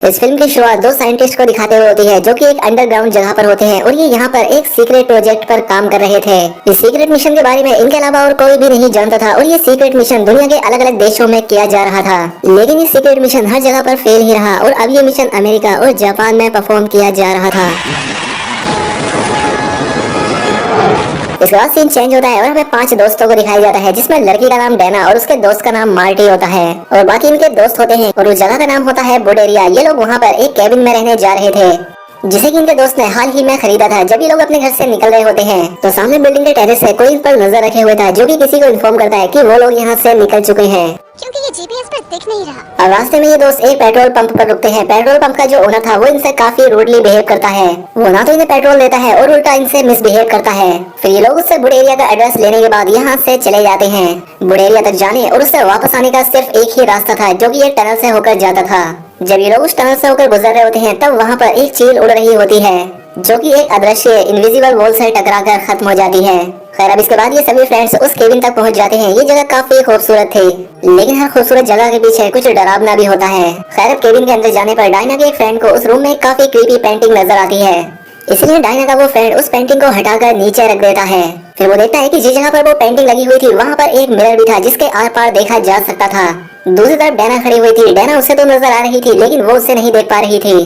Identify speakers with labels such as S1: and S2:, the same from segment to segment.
S1: इस फिल्म की शुरुआत दो साइंटिस्ट को दिखाते हुए होती है जो कि एक अंडरग्राउंड जगह पर होते हैं और ये यहाँ पर एक सीक्रेट प्रोजेक्ट पर काम कर रहे थे। इस सीक्रेट मिशन के बारे में इनके अलावा और कोई भी नहीं जानता था और ये सीक्रेट मिशन दुनिया के अलग अलग देशों में किया जा रहा था। लेकिन ये सीक्रेट मिशन हर जगह पर फेल ही रहा और अब ये मिशन अमेरिका और जापान में परफॉर्म किया जा रहा था। इसके बाद सीन चेंज होता है और हमें 5 दोस्तों को दिखाया जाता है जिसमें लड़की का नाम डैना और उसके दोस्त का नाम मार्टी होता है और बाकी इनके दोस्त होते हैं और उस जगह का नाम होता है बुडेरिया। ये लोग वहाँ पर एक कैबिन में रहने जा रहे थे जिसे कि इनके दोस्त ने हाल ही में खरीदा था। जब ये लोग अपने घर से निकल रहे होते हैं तो सामने बिल्डिंग के टेरेस से कोई इन पर नजर रखे हुए था जो कि किसी को इन्फॉर्म करता है कि वो लोग यहाँ से निकल चुके हैं
S2: क्योंकि ये जीपीएस पर दिख नहीं रहा।
S1: और रास्ते में ये दोस्त एक पेट्रोल पंप पर रुकते हैं। पेट्रोल पंप का जो ओनर था वो इनसे काफी रूडली बिहेव करता है। वो ना तो इन्हें पेट्रोल देता है और उल्टा इनसे मिसबिहेव करता है। फिर ये लोग उससे बुडेरिया का एड्रेस लेने के बाद यहाँ से चले जाते हैं। बुडेरिया तक जाने और उससे वापस आने का सिर्फ एक ही रास्ता था जो कि एक टनल से होकर जाता था। जब ये लोग उस टनल से होकर गुजर रहे होते हैं तब वहाँ पर एक चील उड़ रही होती है जो कि एक अदृश्य इनविजिबल वॉल से टकराकर खत्म हो जाती है। खैर अब इसके बाद ये सभी फ्रेंड्स उस केबिन तक पहुंच जाते हैं। ये जगह काफी खूबसूरत थी लेकिन हर खूबसूरत जगह के पीछे कुछ डरावना भी होता है। खैर अब केबिन के अंदर जाने पर डायना के एक फ्रेंड को उस रूम में काफी क्रीपी पेंटिंग नजर आती है। इसलिए डायना का वो फ्रेंड उस पेंटिंग को हटाकर नीचे रख देता है। फिर वो देखता है कि जिस जगह पर वो पेंटिंग लगी हुई थी वहाँ पर एक मिरर भी था जिसके आर पार देखा जा सकता था। दूसरी तरफ डायना खड़ी हुई थी। डायना उसे तो नजर आ रही थी लेकिन वो उसे नहीं देख पा रही थी।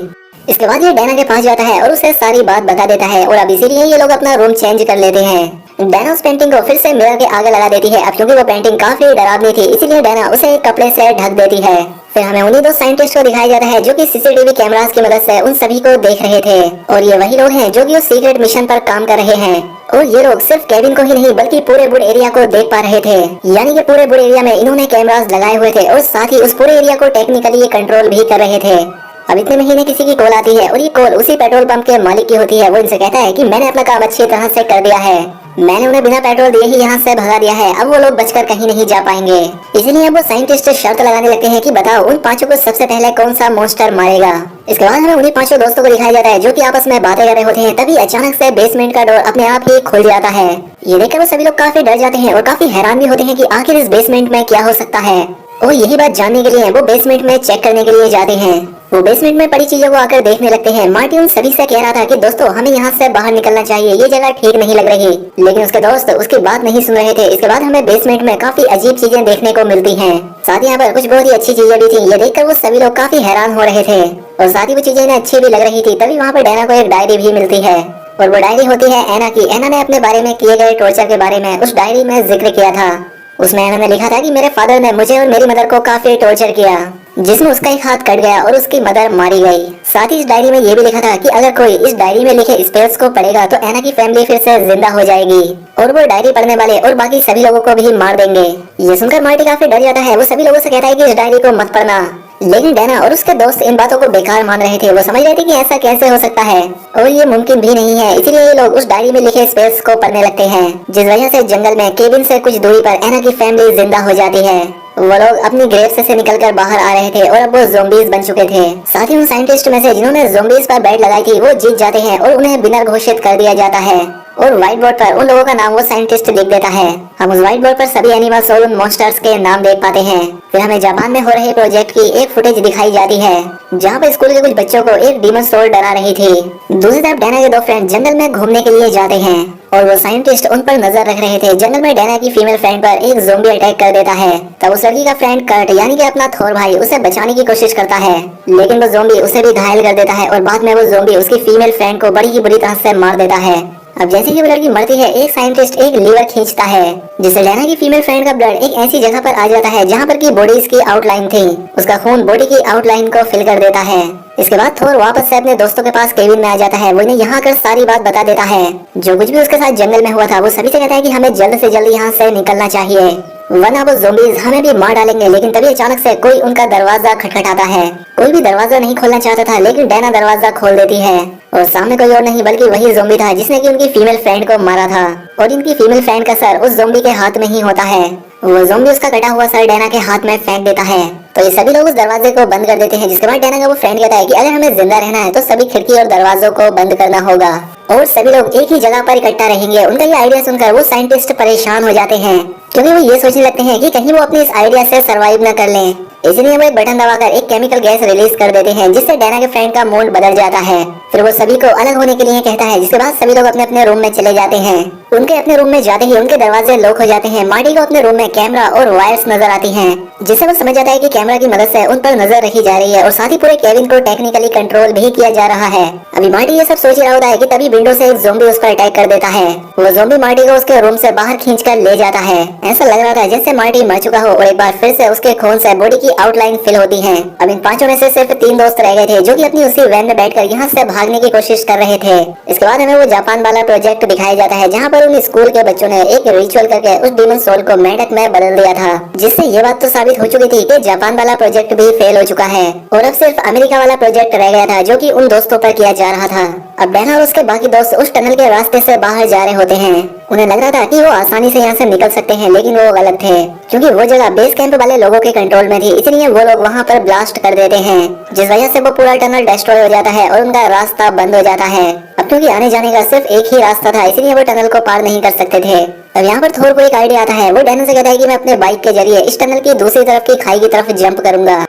S1: इसके बाद ये डायना के पास जाता है और उसे सारी बात बता देता है और अब इसीलिए ये लोग अपना रूम चेंज कर लेते हैं। डायना उस पेंटिंग को फिर से मिरर के आगे लगा देती है। अब क्योंकि वो पेंटिंग काफी डरावनी थी इसीलिए डायना उसे एक कपड़े से ढक देती है। फिर हमें उन्हीं दो साइंटिस्ट को दिखाया जाता है जो कि सीसीटीवी कैमरास की मदद से उन सभी को देख रहे थे और ये वही लोग हैं जो कि उस सीक्रेट मिशन पर काम कर रहे हैं। और ये लोग सिर्फ केबिन को ही नहीं बल्कि पूरे बुड एरिया को देख पा रहे थे। यानी कि पूरे बुड एरिया में इन्होंने कैमरास लगाए हुए थे और साथ ही उस पूरे एरिया को टेक्निकली कंट्रोल भी कर रहे थे। अब इतने महीने किसी की कॉल आती है और ये कॉल उसी पेट्रोल पंप के मालिक की होती है। वो इनसे कहता है कि मैंने अपना काम अच्छी तरह से कर दिया है। मैंने उन्हें बिना पेट्रोल दिए ही यहाँ से भगा दिया है। अब वो लोग बचकर कहीं नहीं जा पाएंगे। इसीलिए अब वो साइंटिस्ट शर्त लगाने लगते हैं कि बताओ उन 5 को सबसे पहले कौन सा मॉन्स्टर मारेगा। इसके बाद हमें उन्हीं 5 दोस्तों को दिखाया जाता है जो कि आपस में बातें कर रहे होते हैं। तभी अचानक से बेसमेंट का डोर अपने आप ही खुल जाता है। ये देखकर वो सभी लोग काफी डर जाते हैं और काफी हैरान भी होते हैं कि आखिर इस बेसमेंट में क्या हो सकता है। और यही बात जानने के लिए वो बेसमेंट में चेक करने के लिए जाते हैं। वो बेसमेंट में पड़ी चीजों को आकर देखने लगते हैं। मार्टी उन सभी से कह रहा था कि दोस्तों हमें यहाँ से बाहर निकलना चाहिए, ये जगह ठीक नहीं लग रही। लेकिन उसके दोस्त उसकी बात नहीं सुन रहे थे। इसके बाद हमें बेसमेंट में काफी अजीब चीजें देखने को मिलती हैं। साथ ही यहाँ पर कुछ बहुत ही अच्छी चीजें भी थी। ये देखकर वो सभी लोग काफी हैरान हो रहे थे और साथ ही वो चीजें इन्हें अच्छी भी लग रही थी। तभी वहाँ पर डायना को एक डायरी भी मिलती है और वो डायरी होती है एना की। एना ने अपने बारे में किए गए टॉर्चर के बारे में उस डायरी में जिक्र किया था। उसमें एना ने लिखा था कि मेरे फादर ने मुझे और मेरी मदर को काफी टॉर्चर किया जिसमें उसका एक हाथ कट गया और उसकी मदर मारी गई। साथ ही इस डायरी में ये भी लिखा था कि अगर कोई इस डायरी में लिखे स्पेल्स को पढ़ेगा तो एना की फैमिली फिर से जिंदा हो जाएगी और वो डायरी पढ़ने वाले और बाकी सभी लोगों को भी मार देंगे। ये सुनकर मार्टी काफी डर जाता है। वो सभी लोगों से कहता है कि इस डायरी को मत पढ़ना। लेकिन डायना और उसके दोस्त इन बातों को बेकार मान रहे थे। वो समझ रहे थे कि ऐसा कैसे हो सकता है और ये मुमकिन भी नहीं है। इसीलिए ये लोग उस डायरी में लिखे स्पेल्स को पढ़ने लगते हैं जिस वजह से जंगल में केबिन से कुछ दूरी पर एना की फैमिली जिंदा हो जाती है। वो लोग अपनी ग्रेव से निकलकर बाहर आ रहे थे और अब वो ज़ोंबीज बन चुके थे। साथ ही उन साइंटिस्ट में से जिन्होंने ज़ोंबीज पर बैट लगाई थी वो जीत जाते हैं और उन्हें विनर घोषित कर दिया जाता है और व्हाइट बोर्ड पर उन लोगों का नाम वो साइंटिस्ट लिख देता है। हम उस व्हाइट बोर्ड पर सभी एनिमल्स और उन मॉन्स्टर्स के नाम देख पाते हैं। फिर हमें जापान में हो रहे प्रोजेक्ट की एक फुटेज दिखाई जाती है जहाँ पर स्कूल के कुछ बच्चों को एक डीमन सोल डरा रही थी। दूसरी तरफ डायना के 2 फ्रेंड जंगल में घूमने के लिए जाते हैं और वो साइंटिस्ट उन पर नजर रख रहे थे। जंगल में डायना की फीमेल फ्रेंड पर एक ज़ोंबी अटैक कर देता है। तब उस लड़की का फ्रेंड कर्ट यानी कि अपना थोर भाई उसे बचाने की कोशिश करता है लेकिन वो ज़ोंबी उसे भी घायल कर देता है और बाद में वो ज़ोंबी उसकी फीमेल फ्रेंड को बड़ी ही बुरी तरह से मार देता है। अब जैसे ही वो लड़की मरती है एक साइंटिस्ट एक लीवर खींचता है जिससे डायना की फीमेल फ्रेंड का ब्लड एक ऐसी जगह पर आ जाता है जहाँ पर की बॉडीज की आउटलाइन थी। उसका खून बॉडी की आउटलाइन को फिल कर देता है। इसके बाद थोर वापस से अपने दोस्तों के पास केबिन में आ जाता है। वो इन्हें यहाँ आकर सारी बात बता देता है जो कुछ भी उसके साथ जंगल में हुआ था। वो सभी से कहता है कि हमें जल्द से जल्द यहाँ से निकलना चाहिए वरना वो ज़ोंबीज हमें भी मार डालेंगे। लेकिन तभी अचानक से कोई उनका दरवाजा खटखटाता है। कोई भी दरवाजा नहीं खोलना चाहता था लेकिन डायना दरवाजा खोल देती है और सामने कोई और नहीं बल्कि वही ज़ोंबी था जिसने कि उनकी फीमेल फ्रेंड को मारा था और इनकी फीमेल फ्रेंड का सर उस ज़ोंबी के हाथ में ही होता है। वो ज़ोंबी उसका कटा हुआ सर डायना के हाथ में फेंक देता है तो ये सभी लोग उस दरवाजे को बंद कर देते हैं। जिसके बाद डायना का वो फ्रेंड कहता है कि अगर हमें जिंदा रहना है तो सभी खिड़की और दरवाजों को बंद करना होगा और सभी लोग एक ही जगह पर इकट्ठा रहेंगे। उनका ये आइडिया सुनकर वो साइंटिस्ट परेशान हो जाते हैं क्योंकि वो ये सोचने लगते हैं कि कहीं वो अपने इस आइडिया से सरवाइव न कर लें। इसलिए वो एक बटन दबाकर एक केमिकल गैस रिलीज कर देते हैं, जिससे डैना के फ्रेंड का मूड बदल जाता है। फिर वो सभी को अलग होने के लिए कहता है, जिसके बाद सभी लोग अपने अपने रूम में चले जाते हैं। उनके अपने रूम में जाते ही उनके दरवाजे लॉक हो जाते हैं। मार्टी को अपने रूम में कैमरा और वायर्स नजर आती हैं, जिससे वो समझ जाता है कि कैमरा की मदद से उन पर नजर रखी जा रही है और साथ ही पूरे केबिन को टेक्निकली कंट्रोल भी किया जा रहा है। अभी मार्टी ये सब सोच रहा होता है कि तभी विंडो से एक ज़ॉम्बी उस पर अटैक कर देता है। वो ज़ॉम्बी मार्टी को उसके रूम से बाहर खींचकर ले जाता है। ऐसा लग रहा था जैसे मार्टी मर चुका हो और एक बार फिर से उसके खून से बॉडी की आउटलाइन फिल होती है। अब इन पांचों में से सिर्फ 3 दोस्त रह गए थे, जो कि अपनी उसी वैन में बैठकर यहाँ से भागने की कोशिश कर रहे थे। इसके बाद हमें वो जापान वाला प्रोजेक्ट दिखाया जाता है, जहाँ पर उन स्कूल के बच्चों ने एक रिचुअल करके उस डीमन सोल को मेंढक में बदल दिया था, जिससे ये बात तो साबित हो चुकी थी कि जापान वाला प्रोजेक्ट भी फेल हो चुका है और अब सिर्फ अमेरिका वाला प्रोजेक्ट रह गया था, जो कि उन दोस्तों पर किया जा रहा था। अब डैना और उसके बाकी दोस्त उस टनल के रास्ते से बाहर जा रहे होते हैं। उन्हें लग रहा था कि वो आसानी से यहाँ से निकल सकते हैं, लेकिन वो गलत थे, क्योंकि वो जगह बेस कैंप वाले लोगों के कंट्रोल में थी। इसलिए वो लोग वहाँ पर ब्लास्ट कर देते हैं, जिस वजह से वो पूरा टनल डिस्ट्रॉय हो जाता है और उनका रास्ता बंद हो जाता है। अब क्योंकि आने जाने का सिर्फ एक ही रास्ता था, इसलिए वो टनल को पार नहीं कर सकते थे। अब यहाँ पर थोर को एक आइडिया आता है। वो डैना से कहता है कि मैं अपने बाइक के जरिए इस टनल की दूसरी तरफ की खाई की तरफ जंप करूंगा।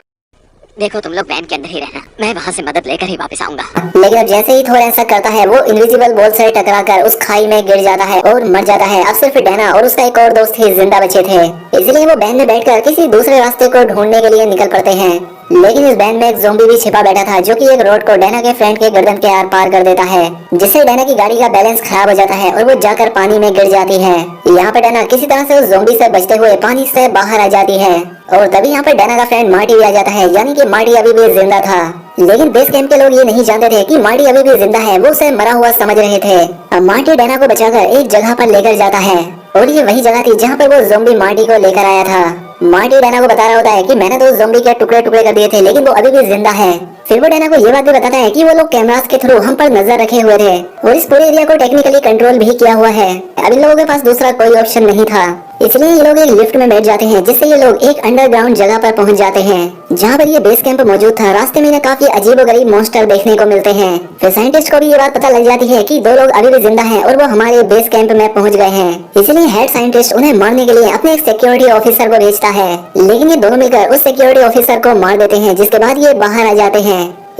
S2: देखो तुम लोग वैन के अंदर ही रहना, मैं वहाँ से मदद लेकर ही वापस आऊंगा।
S1: लेकिन अब जैसे ही थोर ऐसा करता है, वो इनविजिबल बॉल से टकराकर उस खाई में गिर जाता है और मर जाता है। अब सिर्फ डैना और उसका एक और दोस्त ही जिंदा बचे थे, इसलिए वो वैन में बैठकर किसी दूसरे रास्ते को ढूंढने के लिए निकल पड़ते हैं। लेकिन इस वैन में एक ज़ॉम्बी भी छिपा बैठा था, जो कि एक रोड को डैना के फ्रेंड के गर्दन के आर पार कर देता है, जिससे डैना की गाड़ी का बैलेंस खराब हो जाता है और वो जाकर पानी में गिर जाती है। यहाँ पर डैना किसी तरह से उस ज़ॉम्बी से बचते हुए पानी से बाहर आ जाती है और तभी यहाँ पर डैना का फ्रेंड मार्टी भी आ जाता है, यानी कि मार्टी अभी भी जिंदा था। लेकिन बेस कैंप के लोग ये नहीं जानते थे कि मार्टी अभी भी जिंदा है, वो उसे मरा हुआ समझ रहे थे। अब मार्टी डैना को बचाकर एक जगह पर लेकर जाता है और ये वही जगह थी जहाँ पर वो ज़ॉम्बी मार्टी को लेकर आया था। मार्टी डैना को बता रहा होता है कि मैंने तो उस ज़ॉम्बी के टुकड़े टुकड़े कर दिए थे, लेकिन वो अभी भी जिंदा है। फिर वो डैना को ये बात भी बताता है कि वो लोग कैमरास के थ्रू हम पर नजर रखे हुए थे और इस पूरे एरिया को टेक्निकली कंट्रोल भी किया हुआ है। अब इन लोगों के पास दूसरा कोई ऑप्शन नहीं था, इसलिए ये लोग एक लिफ्ट में बैठ जाते हैं, जिससे ये लोग एक अंडरग्राउंड जगह पर पहुंच जाते हैं, जहां पर ये बेस कैंप मौजूद था। रास्ते में इन्हें काफी अजीबोगरीब मॉन्स्टर देखने को मिलते हैं। फिर साइंटिस्ट को भी ये बात पता लग जाती है कि 2 लोग अभी भी जिंदा हैं और वो हमारे बेस कैंप में पहुंच गए हैं। इसलिए हेड साइंटिस्ट उन्हें मारने के लिए अपने एक सिक्योरिटी ऑफिसर को भेजता है, लेकिन ये दोनों मिलकर उस सिक्योरिटी ऑफिसर को मार देते हैं, जिसके बाद ये बाहर आ जाते हैं।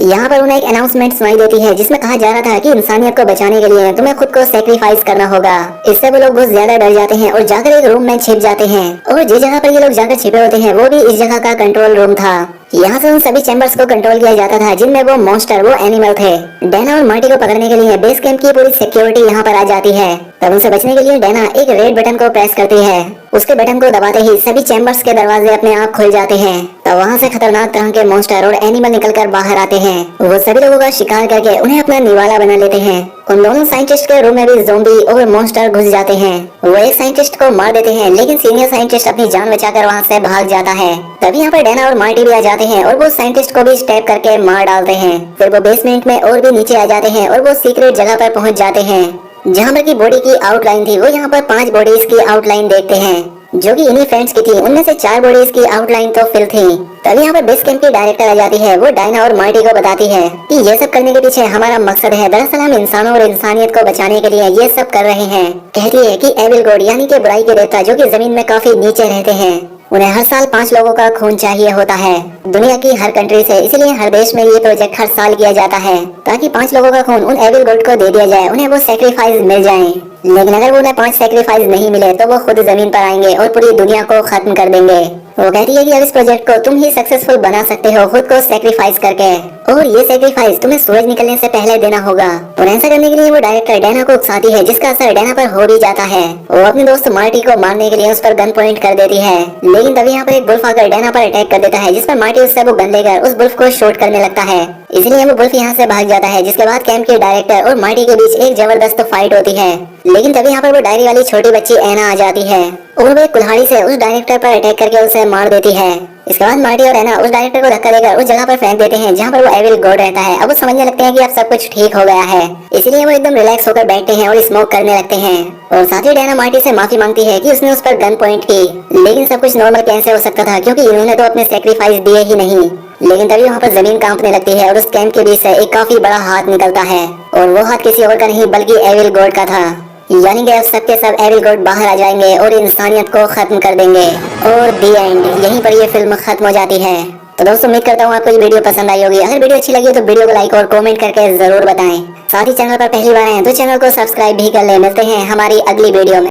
S1: यहाँ पर उन्हें एक अनाउंसमेंट सुनाई देती है, जिसमें कहा जा रहा था कि इंसानियत को बचाने के लिए तुम्हें खुद को सेक्रीफाइस करना होगा। इससे वो लोग बहुत ज्यादा डर जाते हैं और जाकर एक रूम में छिप जाते हैं और जिस जगह पर ये लोग जाकर छिपे होते हैं, वो भी इस जगह का कंट्रोल रूम था। यहाँ से उन सभी चैम्बर्स को कंट्रोल किया जाता था, जिनमें वो मॉन्स्टर, वो एनिमल थे। डैना और मार्टी को पकड़ने के लिए बेस कैंप की पूरी सिक्योरिटी यहाँ पर आ जाती है। तब उनसे बचने के लिए डैना एक रेड बटन को प्रेस करती है। उसके बटन को दबाते ही सभी चैम्बर्स के दरवाजे अपने आप खुल जाते हैं। तब वहाँ से खतरनाक तरह के मॉन्स्टर और एनिमल निकलकर बाहर आते हैं। वो सभी लोगों का शिकार करके उन्हें अपना निवाला बना लेते हैं। उन दोनों साइंटिस्ट के रूम में भी ज़ॉम्बी और मॉन्स्टर घुस जाते हैं। वो एक साइंटिस्ट को मार देते हैं, लेकिन सीनियर साइंटिस्ट अपनी जान बचाकर वहाँ से भाग जाता है। तभी यहाँ पर डैना और मार्टी भी आ जाते हैं और वो साइंटिस्ट को भी स्टैब करके मार डालते हैं। फिर वो बेसमेंट में और भी नीचे आ जाते हैं और वो सीक्रेट जगह पर पहुँच जाते हैं, जहाँ पर की बॉडी की आउटलाइन थी। वो यहाँ पर 5 बॉडीज की आउटलाइन देखते हैं, जो कि इन्हीं फ्रेंड्स की थी। उनमें से 4 बॉडीज की आउटलाइन तो फिल थी। तभी यहाँ पर बेस कैंप की डायरेक्टर आ जाती है। वो डायना और मार्टी को बताती है कि ये सब करने के पीछे हमारा मकसद है। दरअसल हम इंसानों और इंसानियत को बचाने के लिए ये सब कर रहे हैं। कहती है कि एविल गॉड, यानी कि बुराई के देवता, जो कि जमीन में काफी नीचे रहते हैं, उन्हें हर साल 5 लोगों का खून चाहिए होता है दुनिया की हर कंट्री से। इसलिए हर देश में ये प्रोजेक्ट हर साल किया जाता है, ताकि 5 लोगों का खून उन एविल गॉड को दे दिया जाए, उन्हें वो सेक्रीफाइस मिल जाए। लेकिन अगर वो उन्हें 5 सेक्रीफाइस नहीं मिले तो वो खुद जमीन पर आएंगे और पूरी दुनिया को खत्म कर देंगे। वो कहती है कि अब इस प्रोजेक्ट को तुम ही सक्सेसफुल बना सकते हो, खुद को सेक्रीफाइस करके, और ये सेक्रीफाइस तुम्हें सूरज निकलने से पहले देना होगा। और ऐसा करने के लिए वो डायरेक्टर डैना को उकसाती है, जिसका असर डैना पर हो भी जाता है। वो अपने दोस्त मार्टी को मारने के लिए उस पर गन पॉइंट कर देती है, लेकिन तभी यहाँ पर एक बुल्फ आकर डैना पर अटैक कर देता है, जिस पर मार्टी उससे वो गन लेकर उस बुल्फ को शूट करने लगता है। इसलिए वो बुल्फ यहाँ से भाग जाता है, जिसके बाद कैंप के डायरेक्टर और मार्टी के बीच एक जबरदस्त फाइट होती है। लेकिन तभी यहाँ पर वो डायरी वाली छोटी बच्ची एना आ जाती है और वो कुल्हाड़ी से उस डायरेक्टर पर अटैक करके उसे मार देती है। इसके बाद मार्टी और एना उस डायरेक्टर को धक्का देकर उस जगह पर फेंक देते हैं जहाँ पर वो एविल गॉड रहता है। अब वो समझने लगते हैं कि अब सब कुछ ठीक हो गया है, इसलिए वो एकदम रिलैक्स होकर बैठते हैं और स्मोक करने लगते हैं। और साथ ही डैना मार्टी से माफी मांगती है कि उसने उस पर गन पॉइंट की, लेकिन सब कुछ नॉर्मल कैसे हो सकता था, क्योंकि इन्होंने तो अपने सेक्रीफाइस दिए ही नहीं। लेकिन तभी वहाँ पर जमीन कांपने लगती है और उस कैंप के बीच से एक काफी बड़ा हाथ निकलता है, और वो हाथ किसी और का नहीं बल्कि एविल गॉड का था। यानी कि अब सब के सब एविल गॉड बाहर आ जाएंगे और इंसानियत को खत्म कर देंगे। और दी एंड, यहीं पर ये फिल्म खत्म हो जाती है। तो दोस्तों उम्मीद करता हूँ आपको ये वीडियो पसंद आई होगी। अगर वीडियो अच्छी लगी हो तो वीडियो को लाइक और कमेंट करके जरूर बताएं। साथ ही चैनल पर पहली बार हैं तो चैनल को सब्सक्राइब भी कर लें। मिलते हैं हमारी अगली वीडियो में।